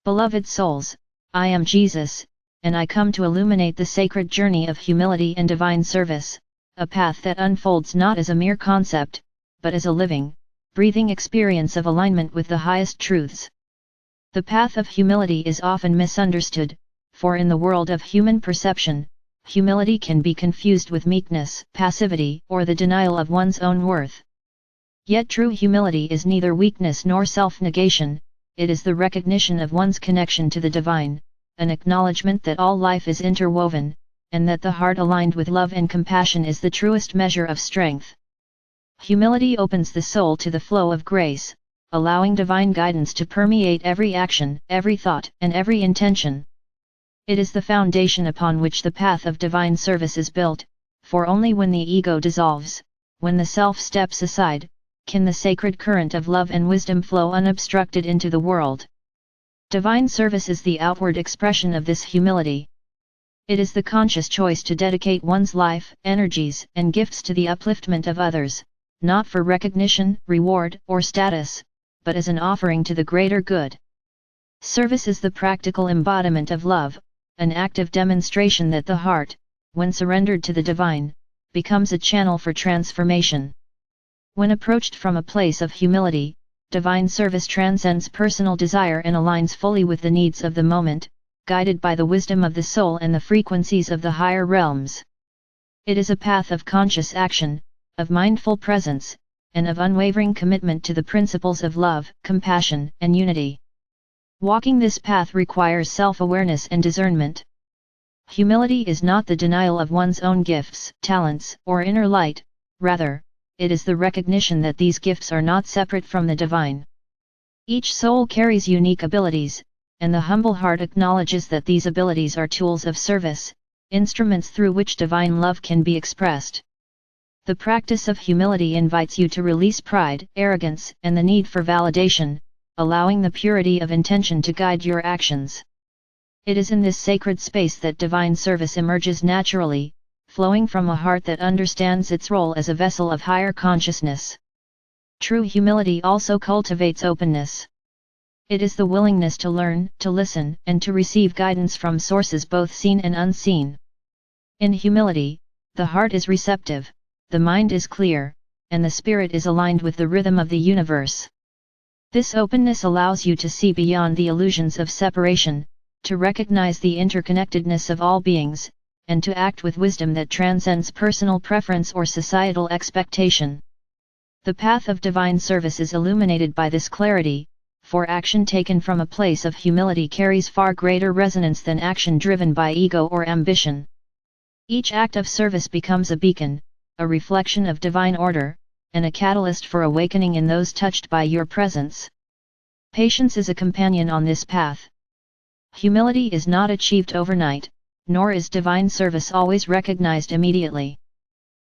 Beloved souls, I am Jesus, and I come to illuminate the sacred journey of humility and divine service, a path that unfolds not as a mere concept, but as a living, breathing experience of alignment with the highest truths. The path of humility is often misunderstood, for in the world of human perception, humility can be confused with meekness, passivity, or the denial of one's own worth. Yet true humility is neither weakness nor self-negation, it is the recognition of one's connection to the divine, an acknowledgement that all life is interwoven, and that the heart aligned with love and compassion is the truest measure of strength. Humility opens the soul to the flow of grace, allowing divine guidance to permeate every action, every thought, and every intention. It is the foundation upon which the path of divine service is built, for only when the ego dissolves, when the self steps aside, can the sacred current of love and wisdom flow unobstructed into the world. Divine service is the outward expression of this humility. It is the conscious choice to dedicate one's life, energies, and gifts to the upliftment of others, not for recognition, reward, or status, but as an offering to the greater good. Service is the practical embodiment of love, an active demonstration that the heart, when surrendered to the divine, becomes a channel for transformation. When approached from a place of humility, divine service transcends personal desire and aligns fully with the needs of the moment, guided by the wisdom of the soul and the frequencies of the higher realms. It is a path of conscious action, of mindful presence, and of unwavering commitment to the principles of love, compassion, and unity. Walking this path requires self-awareness and discernment. Humility is not the denial of one's own gifts, talents, or inner light, rather, it is the recognition that these gifts are not separate from the divine. Each soul carries unique abilities, and the humble heart acknowledges that these abilities are tools of service, instruments through which divine love can be expressed. The practice of humility invites you to release pride, arrogance, and the need for validation, allowing the purity of intention to guide your actions. It is in this sacred space that divine service emerges naturally, flowing from a heart that understands its role as a vessel of higher consciousness. True humility also cultivates openness. It is the willingness to learn, to listen, and to receive guidance from sources both seen and unseen. In humility, the heart is receptive, the mind is clear, and the spirit is aligned with the rhythm of the universe. This openness allows you to see beyond the illusions of separation, to recognize the interconnectedness of all beings, and to act with wisdom that transcends personal preference or societal expectation. The path of divine service is illuminated by this clarity, for action taken from a place of humility carries far greater resonance than action driven by ego or ambition. Each act of service becomes a beacon, a reflection of divine order, and a catalyst for awakening in those touched by your presence. Patience is a companion on this path. Humility is not achieved overnight, nor is divine service always recognized immediately.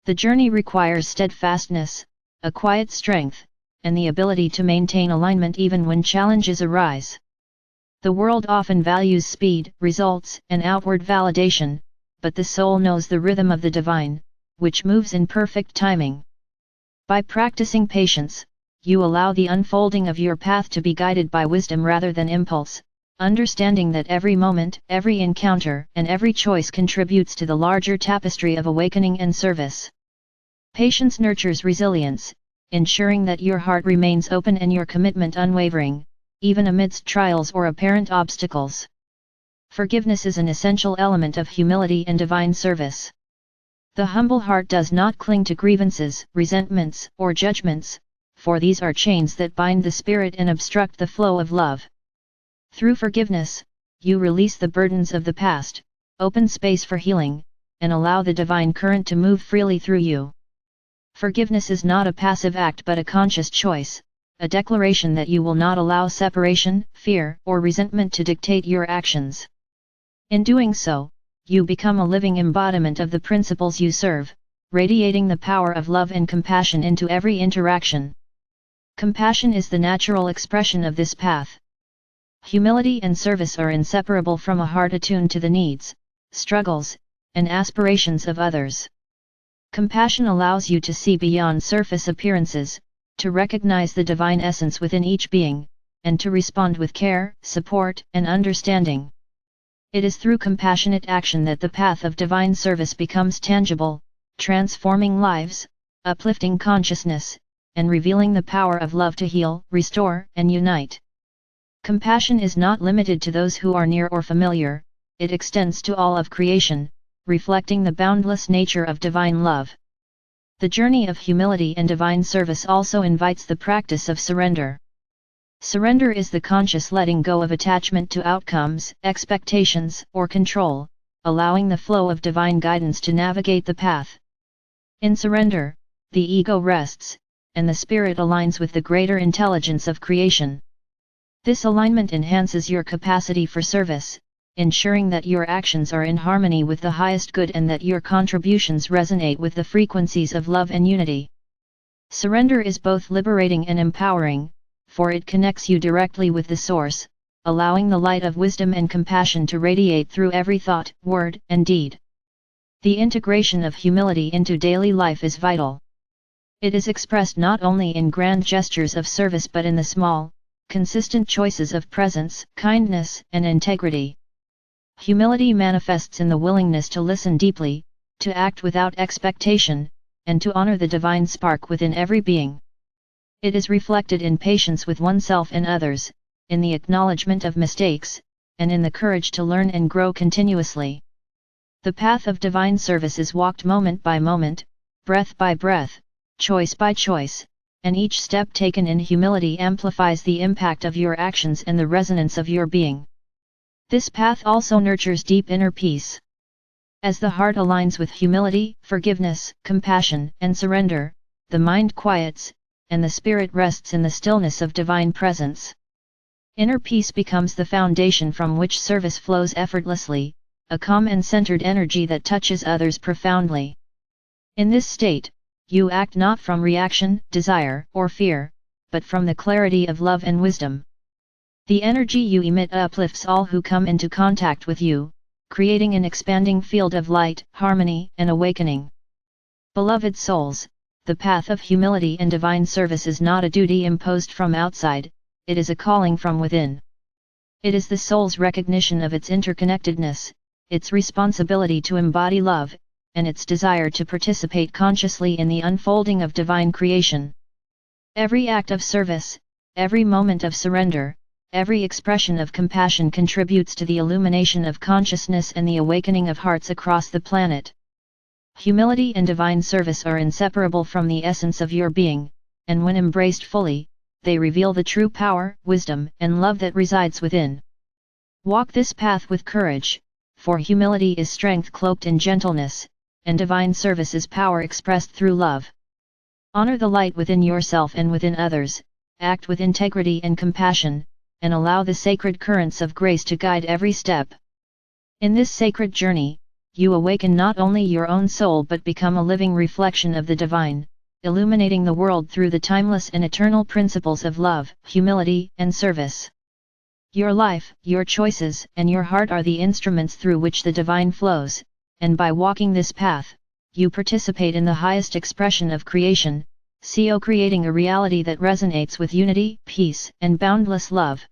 The journey requires steadfastness, a quiet strength, and the ability to maintain alignment even when challenges arise. The world often values speed, results, and outward validation, but the soul knows the rhythm of the divine, which moves in perfect timing. By practicing patience, you allow the unfolding of your path to be guided by wisdom rather than impulse, understanding that every moment, every encounter, and every choice contributes to the larger tapestry of awakening and service. Patience nurtures resilience, ensuring that your heart remains open and your commitment unwavering, even amidst trials or apparent obstacles. Forgiveness is an essential element of humility and divine service. The humble heart does not cling to grievances, resentments, or judgments, for these are chains that bind the spirit and obstruct the flow of love. Through forgiveness, you release the burdens of the past, open space for healing, and allow the divine current to move freely through you. Forgiveness is not a passive act but a conscious choice, a declaration that you will not allow separation, fear, or resentment to dictate your actions. In doing so, you become a living embodiment of the principles you serve, radiating the power of love and compassion into every interaction. Compassion is the natural expression of this path. Humility and service are inseparable from a heart attuned to the needs, struggles, and aspirations of others. Compassion allows you to see beyond surface appearances, to recognize the divine essence within each being, and to respond with care, support, and understanding. It is through compassionate action that the path of divine service becomes tangible, transforming lives, uplifting consciousness, and revealing the power of love to heal, restore, and unite. Compassion is not limited to those who are near or familiar, it extends to all of creation, reflecting the boundless nature of divine love. The journey of humility and divine service also invites the practice of surrender. Surrender is the conscious letting go of attachment to outcomes, expectations, or control, allowing the flow of divine guidance to navigate the path. In surrender, the ego rests, and the spirit aligns with the greater intelligence of creation. This alignment enhances your capacity for service, ensuring that your actions are in harmony with the highest good and that your contributions resonate with the frequencies of love and unity. Surrender is both liberating and empowering, for it connects you directly with the source, allowing the light of wisdom and compassion to radiate through every thought, word, and deed. The integration of humility into daily life is vital. It is expressed not only in grand gestures of service but in the small, consistent choices of presence, kindness, and integrity. Humility manifests in the willingness to listen deeply, to act without expectation, and to honor the divine spark within every being. It is reflected in patience with oneself and others, in the acknowledgement of mistakes, and in the courage to learn and grow continuously. The path of divine service is walked moment by moment, breath by breath, choice by choice, and each step taken in humility amplifies the impact of your actions and the resonance of your being. This path also nurtures deep inner peace. As the heart aligns with humility, forgiveness, compassion, and surrender, the mind quiets, and the spirit rests in the stillness of divine presence. Inner peace becomes the foundation from which service flows effortlessly, a calm and centered energy that touches others profoundly. In this state, you act not from reaction, desire, or fear, but from the clarity of love and wisdom. The energy you emit uplifts all who come into contact with you, creating an expanding field of light, harmony, and awakening. Beloved souls, the path of humility and divine service is not a duty imposed from outside, it is a calling from within. It is the soul's recognition of its interconnectedness, its responsibility to embody love, and its desire to participate consciously in the unfolding of divine creation. Every act of service, every moment of surrender, every expression of compassion contributes to the illumination of consciousness and the awakening of hearts across the planet. Humility and divine service are inseparable from the essence of your being, and when embraced fully, they reveal the true power, wisdom, and love that resides within. Walk this path with courage, for humility is strength cloaked in gentleness, and divine service is power expressed through love. Honor the light within yourself and within others, act with integrity and compassion, and allow the sacred currents of grace to guide every step. In this sacred journey, you awaken not only your own soul but become a living reflection of the divine, illuminating the world through the timeless and eternal principles of love, humility, and service. Your life, your choices, and your heart are the instruments through which the divine flows, and by walking this path, you participate in the highest expression of creation, creating a reality that resonates with unity, peace, and boundless love.